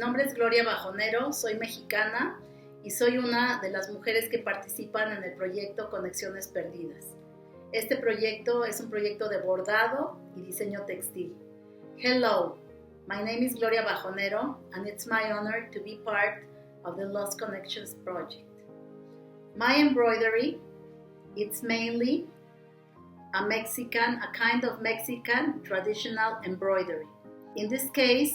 nombre es Gloria Bajonero, soy mexicana y soy una de las mujeres que participan en el proyecto Conexiones Perdidas. Este proyecto es un proyecto de bordado y diseño textil. Hello, my name is Gloria Bajonero and it's my honor to be part of the Lost Connections project. My embroidery, it's mainly a kind of Mexican traditional embroidery. In this case,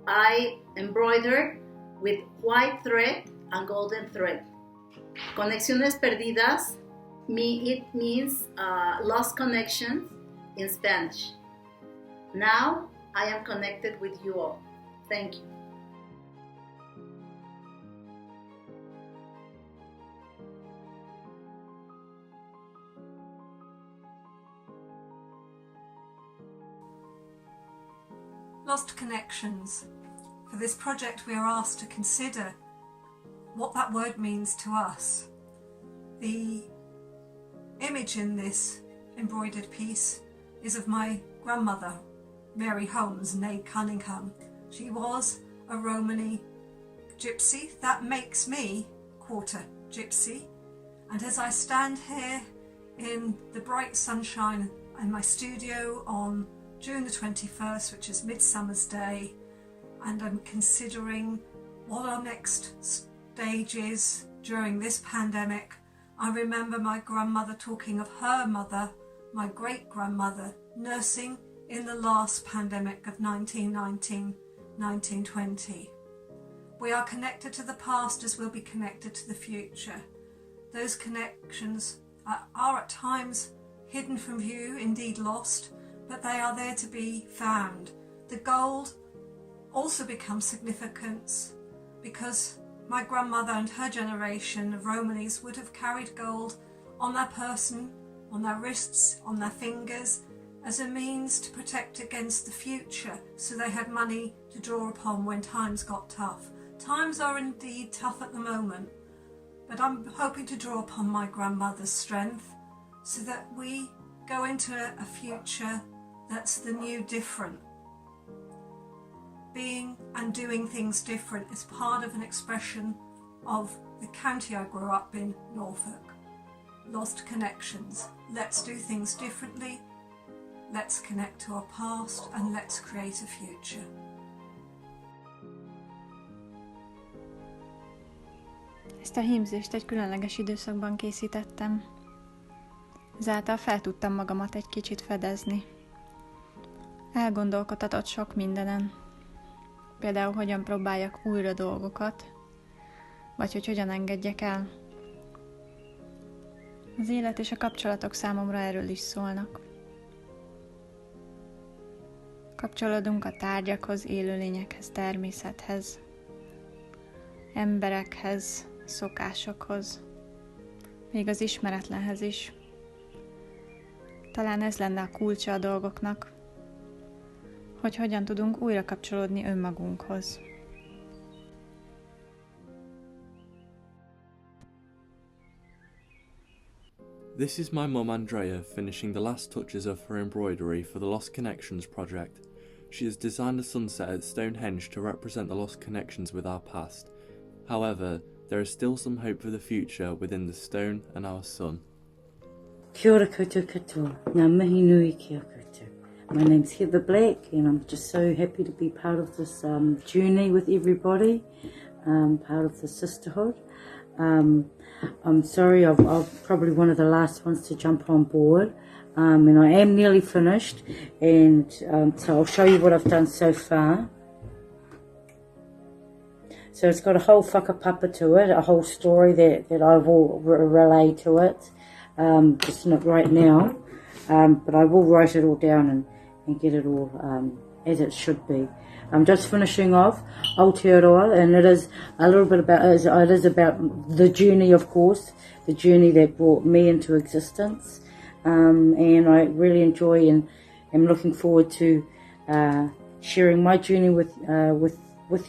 I embroider with white thread and golden thread. Conexiones Perdidas, it means lost connections in Spanish. Now I am connected with you all. Thank you. Lost connections. For this project we are asked to consider what that word means to us. The image in this embroidered piece is of my grandmother, Mary Holmes, née Cunningham. She was a Romany gypsy. That makes me quarter gypsy. And as I stand here in the bright sunshine in my studio on June the 21st, which is Midsummer's Day, and I'm considering what our next stage is during this pandemic, I remember my grandmother talking of her mother, my great-grandmother, nursing in the last pandemic of 1919-1920. We are connected to the past as we'll be connected to the future. Those connections are at times hidden from view, indeed lost, but they are there to be found. The gold also becomes significant because my grandmother and her generation of Romanis would have carried gold on their person, on their wrists, on their fingers, as a means to protect against the future, so they had money to draw upon when times got tough. Times are indeed tough at the moment, but I'm hoping to draw upon my grandmother's strength so that we go into a future that's the new different. Being and doing things different is part of an expression of the county I grew up in, Norfolk. Lost connections. Let's do things differently, let's connect to our past, and let's create a future. Ezt a hímzést egy különleges időszakban készítettem. Ezáltal fel tudtam magamat egy kicsit fedezni. Elgondolkodtatott sok mindenen. Például hogyan próbáljak újra dolgokat, vagy hogy hogyan engedjek el. Az élet és a kapcsolatok számomra erről is szólnak. Kapcsolódunk a tárgyakhoz, élőlényekhez, természethez, emberekhez, szokásokhoz, még az ismeretlenhez is. Talán ez lenne a kulcsa a dolgoknak, hogy hogyan tudunk újra kapcsolódni önmagunkhoz. This is my mum Andrea finishing the last touches of her embroidery for the Lost Connections project. She has designed a sunset at Stonehenge to represent the lost connections with our past. However, there is still some hope for the future within the stone and our sun. Kia ora koutou katoa, ngā mihi nui kia koutou. My name's Heather Black and I'm just so happy to be part of this journey with everybody, part of the sisterhood. I'm sorry, I'm probably one of the last ones to jump on board, and I am nearly finished, and so I'll show you what I've done so far. So it's got a whole whakapapa to it, a whole story that I will relay to it, just not right now, but I will write it all down and get it all as it should be. I'm just finishing off Aotearoa, and it is a little bit about, it is about the journey, of course, the journey that brought me into existence, and I really enjoy and am looking forward to sharing my journey with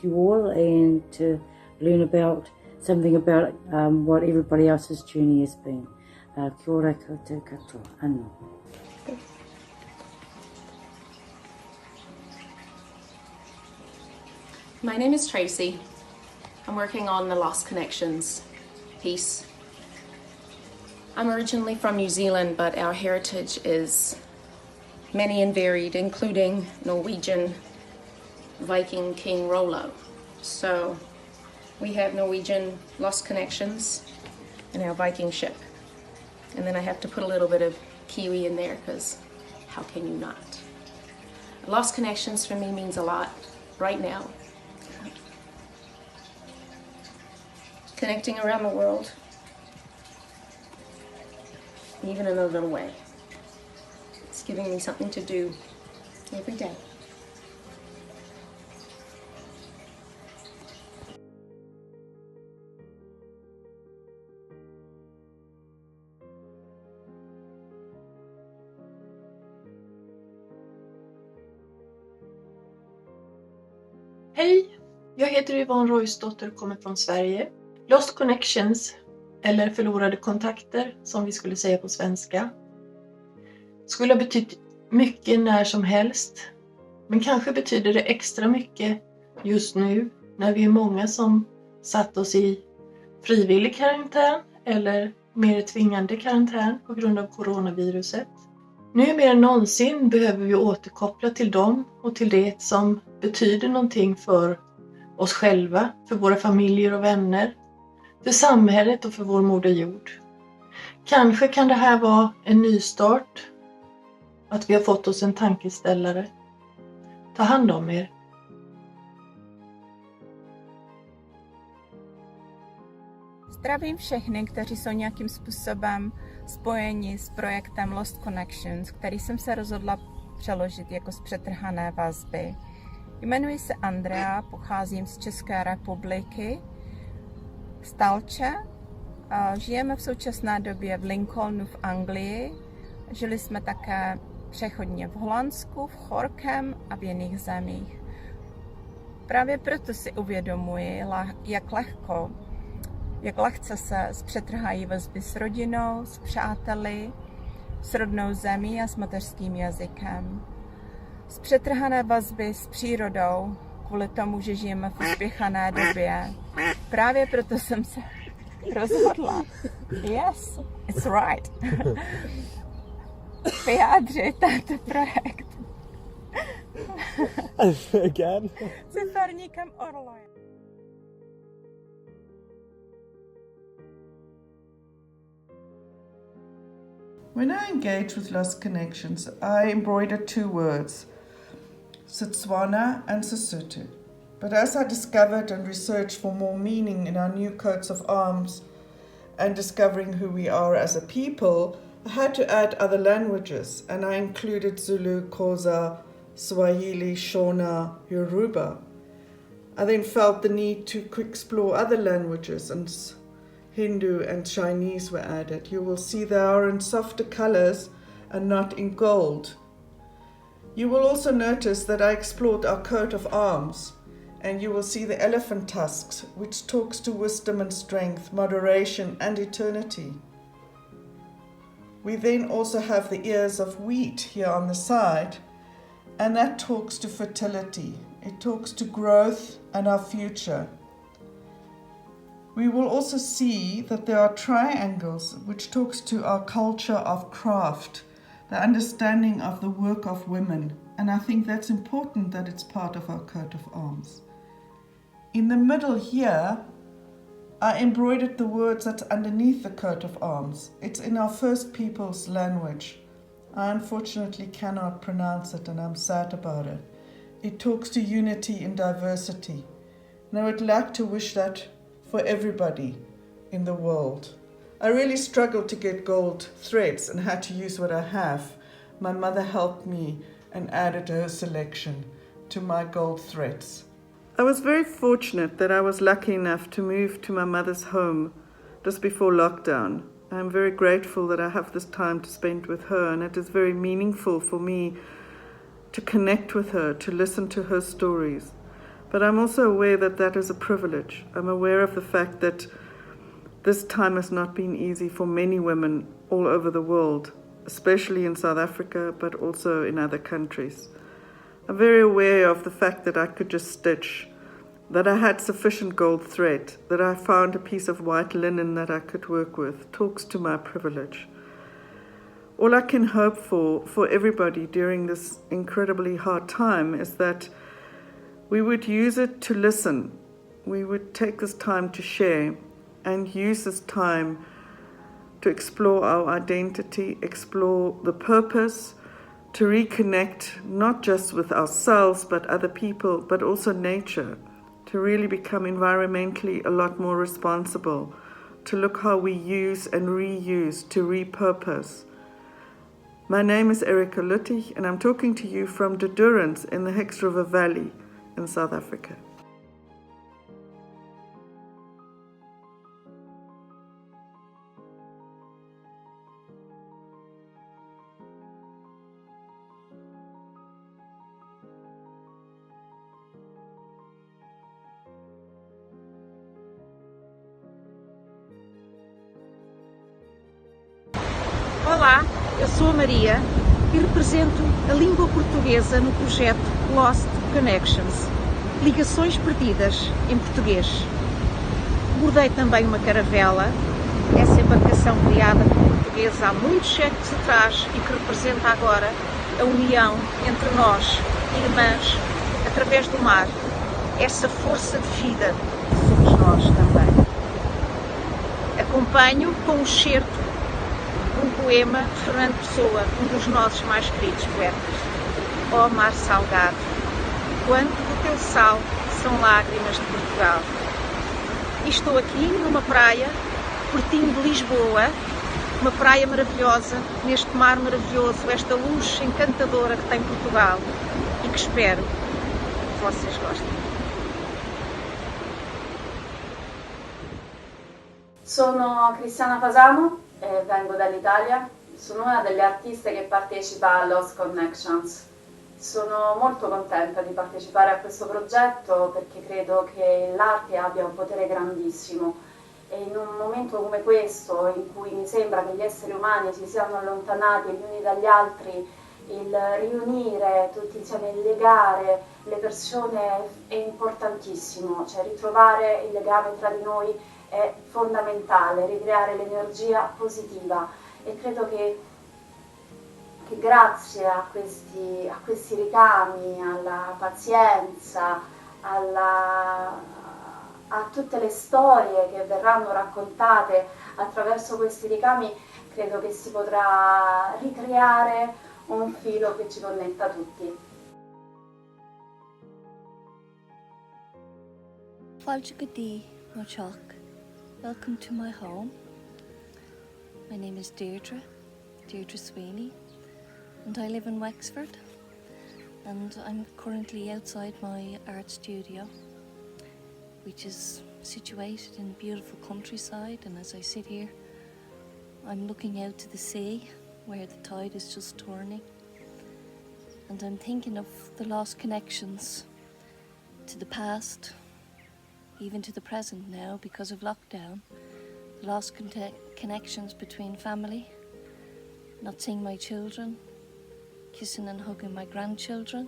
you all, and to learn about something about what everybody else's journey has been. Kia ora koutou katoa, anō. My name is Tracy. I'm working on the Lost Connections piece. I'm originally from New Zealand, but our heritage is many and varied, including Norwegian Viking King Rollo. So we have Norwegian Lost Connections in our Viking ship. And then I have to put a little bit of Kiwi in there because how can you not? Lost Connections for me means a lot right now. Connecting around the world, even in a little way. It's giving me something to do every day. Hej, jag heter Yvonne Roysdotter och kommer från Sverige. Lost Connections, eller förlorade kontakter som vi skulle säga på svenska, skulle ha betytt mycket när som helst. Men kanske betyder det extra mycket just nu när vi är många som satt oss i frivillig karantän eller mer tvingande karantän på grund av coronaviruset. Nu mer än någonsin behöver vi återkoppla till dem och till det som betyder någonting för oss själva, för våra familjer och vänner, för samhället och för vår moder jord. Kanske kan det här vara en ny start, att vi har fått oss en tankeställare. Ta hand om er. Zdravím všechny, kteří jsou nějakým způsobem spojeni s projektem Lost Connections, který jsem se rozhodla přeložit jako Zpřetrhané vazby. Jmenuji se Andrea, pocházím z České republiky, z Talče. Žijeme v současné době v Lincolnu v Anglii. Žili jsme také přechodně v Holandsku, v Chorkem a v jiných zemích. Právě proto si uvědomuji, jak lehce se zpřetrhají vazby s rodinou, s přáteli, s rodnou zemí a s mateřským jazykem. Zpřetrhané vazby s přírodou, kvůli tomu, že žijeme v uspěchané době. Právě proto jsem se rozhodla, yes, it's right, vyjádřit tento projekt. Again? S farníkem Orlojem. When I engage with Lost Connections, I embroider two words, Setswana and Sesotho. But as I discovered and researched for more meaning in our new coats of arms and discovering who we are as a people, I had to add other languages, and I included Zulu, Xhosa, Swahili, Shona, Yoruba. I then felt the need to explore other languages, and Hindu and Chinese were added. You will see they are in softer colors and not in gold. You will also notice that I explored our coat of arms, and you will see the elephant tusks, which talks to wisdom and strength, moderation and eternity. We then also have the ears of wheat here on the side, and that talks to fertility. It talks to growth and our future. We will also see that there are triangles, which talks to our culture of craft, the understanding of the work of women, and I think that's important that it's part of our coat of arms. In the middle here, I embroidered the words that's underneath the coat of arms. It's in our First Peoples language. I unfortunately cannot pronounce it, and I'm sad about it. It talks to unity in diversity. And I would like to wish that for everybody in the world. I really struggled to get gold threads and had to use what I have. My mother helped me and added her selection to my gold threads. I was very fortunate that I was lucky enough to move to my mother's home just before lockdown. I'm very grateful that I have this time to spend with her, and it is very meaningful for me to connect with her, to listen to her stories. But I'm also aware that that is a privilege. I'm aware of the fact that this time has not been easy for many women all over the world, especially in South Africa, but also in other countries. I'm very aware of the fact that I could just stitch that I had sufficient gold thread, that I found a piece of white linen that I could work with, talks to my privilege. All I can hope for everybody during this incredibly hard time is that we would use it to listen. We would take this time to share and use this time to explore our identity, explore the purpose, to reconnect not just with ourselves but other people, but also nature, to really become environmentally a lot more responsible, to look how we use and reuse, to repurpose. My name is Erika Luttig and I'm talking to you from the Durrance in the Hex River Valley in South Africa. Olá, eu sou a Maria e represento a língua portuguesa no projeto Lost Connections, Ligações Perdidas em português. Bordei também uma caravela, essa embarcação criada por portugueses há muitos séculos atrás e que representa agora a união entre nós, irmãs, através do mar, essa força de vida que somos nós também. Acompanho com um excerto um poema de Fernando Pessoa, um dos nossos mais queridos poetas. Ó mar salgado, quanto do teu sal são lágrimas de Portugal. E estou aqui numa praia, pertinho de Lisboa, uma praia maravilhosa, neste mar maravilhoso, esta luz encantadora que tem Portugal e que espero que vocês gostem. Sono Cristiana Fasano e vengo dall'Italia, sono una delle artiste che partecipa a Lost Connections. Sono molto contenta di partecipare a questo progetto perché credo che l'arte abbia un potere grandissimo e in un momento come questo in cui mi sembra che gli esseri umani si siano allontanati gli uni dagli altri, il riunire tutti insieme, il legare le persone è importantissimo, cioè ritrovare il legame tra di noi è fondamentale, ricreare l'energia positiva e credo che grazie a questi ricami, alla pazienza, a tutte le storie che verranno raccontate attraverso questi ricami, credo che si potrà ricreare un filo che ci connetta tutti. Welcome to my home. My name is Deirdre Sweeney, and I live in Wexford, and I'm currently outside my art studio, which is situated in the beautiful countryside, and as I sit here, I'm looking out to the sea, where the tide is just turning, and I'm thinking of the lost connections to the past, even to the present now because of lockdown, the lost connections between family, not seeing my children, kissing and hugging my grandchildren,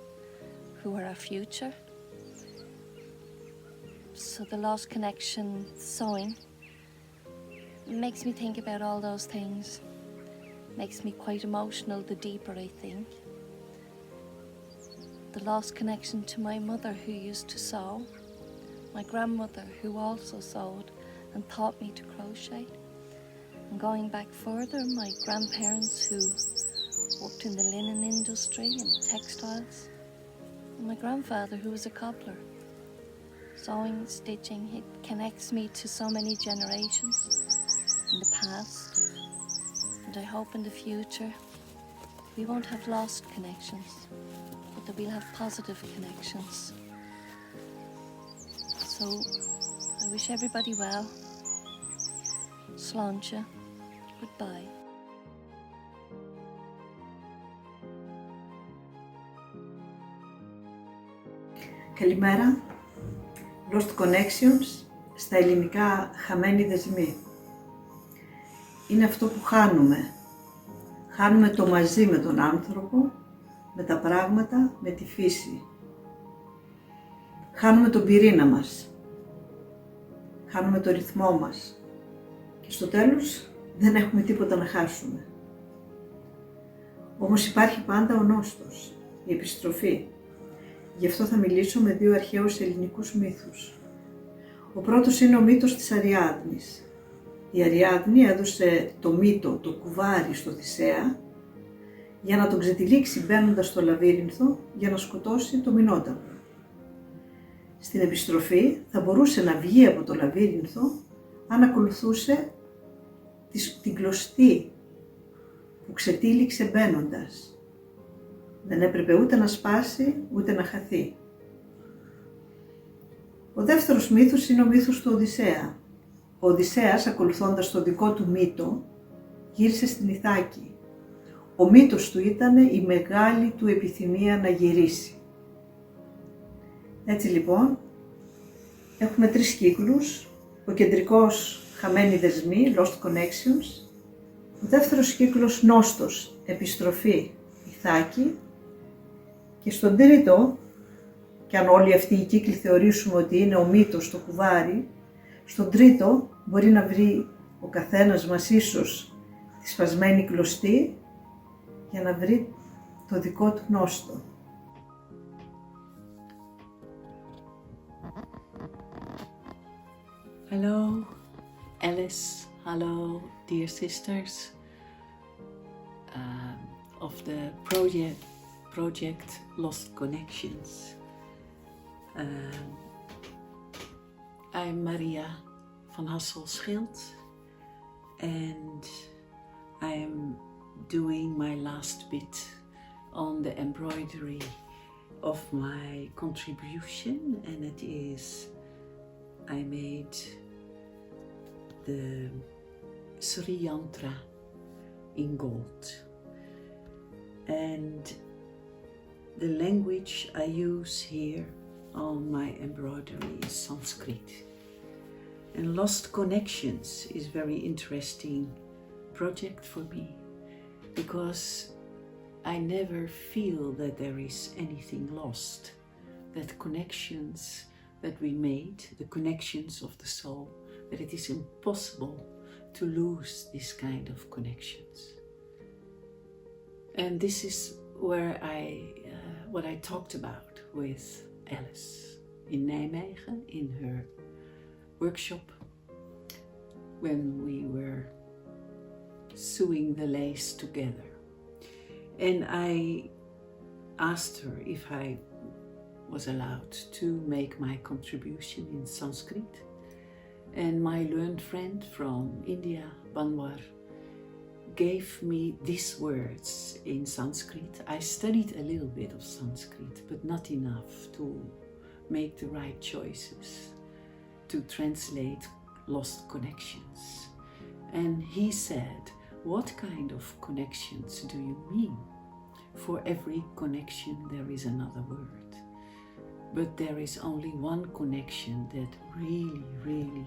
who are our future. So the lost connection sewing makes me think about all those things, makes me quite emotional the deeper I think. The lost connection to my mother who used to sew, my grandmother who also sewed and taught me to crochet, and going back further, my grandparents who worked in the linen industry and textiles, and my grandfather who was a cobbler. Sewing, stitching, it connects me to so many generations in the past, and I hope in the future we won't have lost connections, but that we'll have positive connections. So I wish everybody well. Sláinte. Goodbye. Καλημέρα. Lost Connections, στα ελληνικά χαμένοι δεσμοί. Είναι αυτό που χάνουμε. Χάνουμε το μαζί με τον άνθρωπο, με τα πράγματα, με τη φύση. χάνουμε τον πυρήνα μας, χάνουμε το ρυθμό μας και στο τέλος δεν έχουμε τίποτα να χάσουμε. Όμως υπάρχει πάντα ο νόστος, η επιστροφή. Γι' αυτό θα μιλήσω με δύο αρχαίους ελληνικούς μύθους. Ο πρώτος είναι ο μύθος της Αριάδνης. Η Αριάδνη έδωσε το μύτο, το κουβάρι στο Οδυσσέα για να τον ξετυλίξει μπαίνοντας στο λαβύρινθο για να σκοτώσει το Μηνόταυρο. Στην επιστροφή θα μπορούσε να βγει από το λαβύρινθο αν ακολουθούσε την κλωστή που ξετύλιξε μπαίνοντας. Δεν έπρεπε ούτε να σπάσει ούτε να χαθεί. Ο δεύτερος μύθος είναι ο μύθος του Οδυσσέα. Ο Οδυσσέας, ακολουθώντας το δικό του μύτο, γύρισε στην Ιθάκη. Ο μύτος του ήταν η μεγάλη του επιθυμία να γυρίσει. Έτσι λοιπόν, έχουμε 3 κύκλους. Ο κεντρικός, χαμένοι δεσμοί, lost connections. Ο δεύτερος κύκλος, νόστος, επιστροφή, Ιθάκη. Και στον τρίτο, και αν όλοι αυτοί οι κύκλοι θεωρήσουμε ότι είναι ο μύτος, το κουβάρι, στον τρίτο μπορεί να βρει ο καθένας μας ίσως τη σπασμένη κλωστή για να βρει το δικό του νόστο. Hello, Ellis. Hello, dear sisters of the project Lost Connections. I'm Maria van Hassel-Schild and I'm doing my last bit on the embroidery of my contribution, and it is I made the Sri Yantra in gold, and the language I use here on my embroidery is Sanskrit. And Lost Connections is very interesting project for me because I never feel that there is anything lost, that connections that we made, the connections of the soul, that it is impossible to lose this kind of connections. And this is where what I talked about with Ellis in Nijmegen in her workshop when we were sewing the lace together. And I asked her if I was allowed to make my contribution in Sanskrit. And my learned friend from India, Banwar, gave me these words in Sanskrit. I studied a little bit of Sanskrit, but not enough to make the right choices to translate Lost Connections. And he said, "What kind of connections do you mean? For every connection there is another word. But there is only one connection that really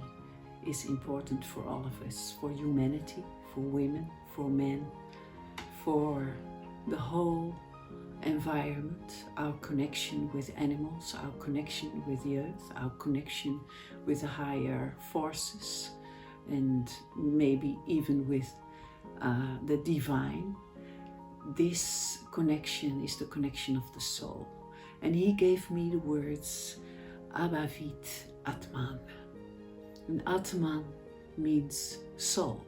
is important for all of us, for humanity, for women, for men, for the whole environment, our connection with animals, our connection with the earth, our connection with the higher forces, and maybe even with the divine. This connection is the connection of the soul." And he gave me the words Abhavit Atman. And Atman means soul.